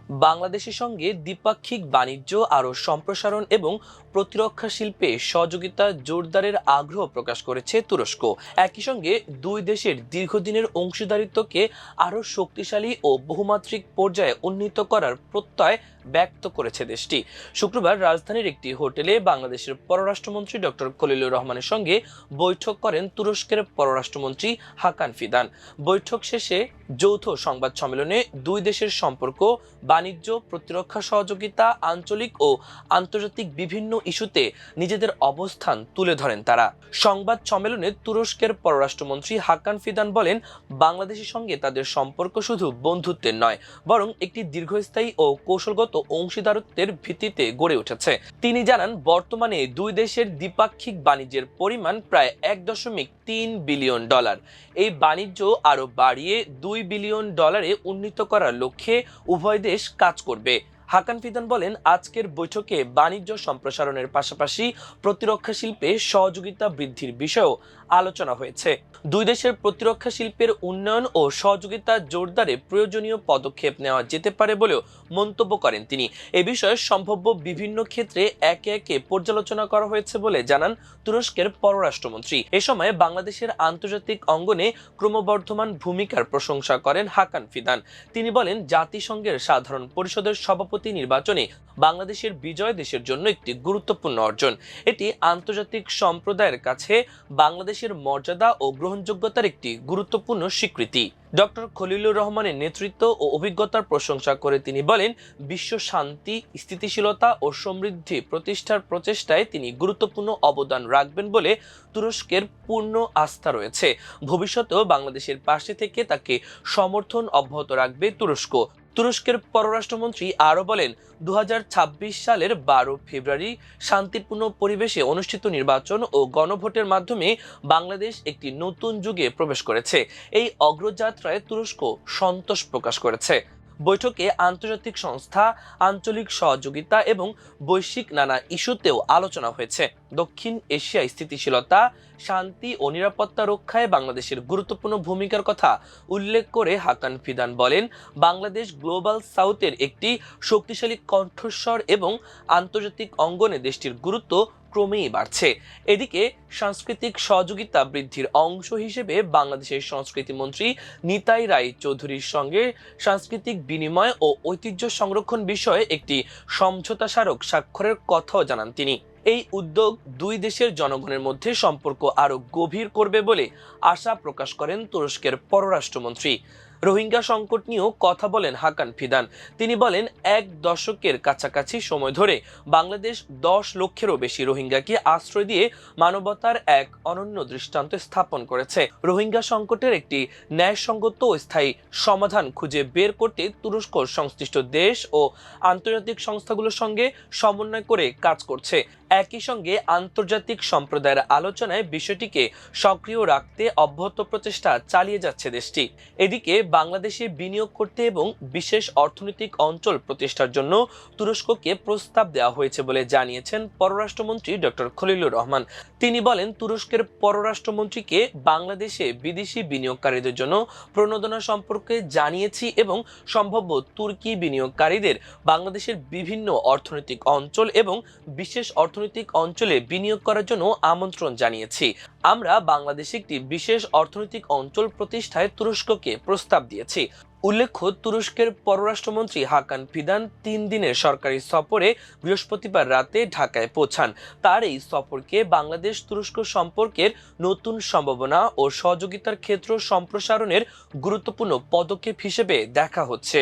বাংলাদেশের সঙ্গে দ্বিপাক্ষিক বাণিজ্য আরও সম্প্রসারণ এবং প্রতিরক্ষা শিল্পে সহযোগিতা জোরদারের আগ্রহ প্রকাশ করেছে তুরস্ক। একই সঙ্গে দুই দেশের দীর্ঘদিনের অংশীদারিত্বকে আরও শক্তিশালী ও বহুমাত্রিক পর্যায়ে উন্নীত করার প্রত্যয় ব্যক্ত করেছে দেশটি। শুক্রবার রাজধানীর একটি হোটেলে বাংলাদেশের পররাষ্ট্রমন্ত্রী ডক্টর খলিলুর রহমানের সঙ্গে বৈঠক করেন তুরস্কের পররাষ্ট্রমন্ত্রী হাকান ফিদান। বৈঠক শেষে যৌথ সংবাদ সম্মেলনে দুই দেশের সম্পর্ক, বাণিজ্য, প্রতিরক্ষা সহযোগিতা, আঞ্চলিক ও আন্তর্জাতিক বিভিন্ন ইস্যুতে নিজেদের অবস্থান তুলে ধরেন তারা। সংবাদ সম্মেলনে তুরস্কের পররাষ্ট্রমন্ত্রী হাকান ফিদান বলেন, বাংলাদেশের সঙ্গে তাদের সম্পর্ক শুধু বন্ধুত্বের নয়, বরং একটি দীর্ঘস্থায়ী ও কৌশলগত অংশীদারত্বের ভিত্তিতে গড়ে উঠেছে। তিনি জানান, বর্তমানে দুই দেশের দ্বিপাক্ষিক বাণিজ্যের পরিমাণ প্রায় $1.3 বিলিয়ন। এই বাণিজ্য আরও বাড়িয়ে $2 বিলিয়ন উন্নীত করার লক্ষ্যে উভয় দেশ কাজ করবে। হাকান ফিদান বলেন, আজকের বৈঠকে বাণিজ্য সম্প্রসারণের পাশাপাশি প্রতিরক্ষা শিল্পে সহযোগিতা বৃদ্ধির বিষয়েও আলোচনা হয়েছে। দুই দেশের প্রতিরক্ষা শিল্পের উন্নয়ন ও সহযোগিতা জোরদারে প্রয়োজনীয় পদক্ষেপ নেওয়া যেতে পারে বলেও মন্তব্য করেন তিনি। এ বিষয়ে সম্ভাব্য বিভিন্ন ক্ষেত্রে একে একে পর্যালোচনা করা হয়েছে বলে জানান তুরস্কের পররাষ্ট্রমন্ত্রী। এ সময় বাংলাদেশের আন্তর্জাতিক অঙ্গনে ক্রমবর্ধমান ভূমিকার প্রশংসা করেন হাকান ফিদান। তিনি বলেন, জাতিসংঘের সাধারণ পরিষদের সভাপতি নির্বাচনে বাংলাদেশের বিজয় দেশের জন্য একটি গুরুত্বপূর্ণ অর্জন। এটি আন্তর্জাতিক সম্প্রদায়ের কাছে বাংলাদেশের মর্যাদা ও গ্রহণযোগ্যতার একটি গুরুত্বপূর্ণ স্বীকৃতি। ডক্টর খলিলুর রহমানের নেতৃত্ব ও অভিজ্ঞতার প্রশংসা করে তিনি বলেন, বিশ্ব শান্তি, স্থিতিশীলতা ও সমৃদ্ধি প্রতিষ্ঠার প্রচেষ্টায় তিনি গুরুত্বপূর্ণ অবদান রাখবেন বলে তুরস্কের পূর্ণ আস্থা রয়েছে। ভবিষ্যতেও বাংলাদেশের পাশে থেকে তাকে সমর্থন অব্যাহত রাখবে তুরস্ক। তুরস্কের পররাষ্ট্রমন্ত্রী আরও বলেন, 2026 সালের 12 ফেব্রুয়ারি শান্তিপূর্ণ পরিবেশে অনুষ্ঠিত নির্বাচন ও গণভোটের মাধ্যমে বাংলাদেশ একটি নতুন যুগে প্রবেশ করেছে। এই অগ্রযাত্রায় তুরস্ক সন্তোষ প্রকাশ করেছে। বৈঠকে আন্তর্জাতিক সংস্থা, আঞ্চলিক সহযোগিতা এবং বৈশ্বিক নানা ইস্যুতেও আলোচনা হয়েছে। দক্ষিণ এশিয়ায় স্থিতিশীলতা, শান্তি ও নিরাপত্তা রক্ষায় বাংলাদেশের গুরুত্বপূর্ণ ভূমিকার কথা উল্লেখ করে হাকান ফিদান বলেন, বাংলাদেশ গ্লোবাল সাউথের একটি শক্তিশালী কণ্ঠস্বর এবং আন্তর্জাতিক অঙ্গনে দেশটির গুরুত্ব ক্রমেই বাড়ছে। এদিকে সাংস্কৃতিক সহযোগিতা বৃদ্ধির অংশ হিসেবে বাংলাদেশের সংস্কৃতি মন্ত্রী নিতাই রায় চৌধুরীর সঙ্গে সাংস্কৃতিক বিনিময় ও ঐতিহ্য সংরক্ষণ বিষয়ে একটি সমঝোতা স্মারক স্বাক্ষরের কথাও জানান তিনি। এই উদ্যোগ দুই দেশের জনগণের মধ্যে সম্পর্ক আরও গভীর করবে বলে আশা প্রকাশ করেন তুরস্কের পররাষ্ট্রমন্ত্রী। রোহিঙ্গা সংকট নিয়েও কথা বলেন হাকান ফিদান। তিনি বলেন, 1 দশকের কাছাকাছি সময় ধরে বাংলাদেশ 10 লক্ষেরও বেশি রোহিঙ্গাকে আশ্রয় দিয়ে মানবতার এক অনন্য দৃষ্টান্ত স্থাপন করেছে। রোহিঙ্গা সংকটের একটি ন্যায়সঙ্গত ও স্থায়ী সমাধান খুঁজে বের করতে তুরস্ক সংশ্লিষ্ট দেশ ও আন্তর্জাতিক সংস্থাগুলোর সঙ্গে সমন্বয় করে কাজ করছে। একই সঙ্গে আন্তর্জাতিক সম্প্রদায়ের আলোচনায় বিষয়টিকে সক্রিয় রাখতে অব্যাহত প্রচেষ্টা চালিয়ে যাচ্ছে দেশটি। এদিকে বাংলাদেশে বিনিয়োগ করতে এবং বিশেষ অর্থনৈতিক অঞ্চল প্রতিষ্ঠার জন্য তুরস্ককে প্রস্তাব দেওয়া হয়েছে বলে জানিয়েছেন পররাষ্ট্রমন্ত্রী ডক্টর খলিলুর রহমান। তিনি বলেন, তুরস্কের পররাষ্ট্রমন্ত্রীকে বাংলাদেশে বিদেশি বিনিয়োগকারীদের জন্য প্রণোদনা সম্পর্কে জানিয়েছি এবং সম্ভাব্য তুর্কি বিনিয়োগকারীদের বাংলাদেশের বিভিন্ন অর্থনৈতিক অঞ্চল এবং বিশেষ অর্থনৈতিক অঞ্চলে বিনিয়োগ করার জন্য আমন্ত্রণ জানিয়েছি। আমরা বাংলাদেশে একটি বিশেষ অর্থনৈতিক অঞ্চল প্রতিষ্ঠায় তুরস্ককে প্রস্তাব দিয়েছি। উল্লেখ্য, তুরস্কের পররাষ্ট্রমন্ত্রী হাকান ফিদান 3 দিনের সরকারি সফরে বৃহস্পতিবার রাতে ঢাকায় পৌঁছান। তার এই সফরকে বাংলাদেশ তুরস্ক সম্পর্কের নতুন সম্ভাবনা ও সহযোগিতার ক্ষেত্র সম্প্রসারণের গুরুত্বপূর্ণ পদক্ষেপ হিসেবে দেখা হচ্ছে।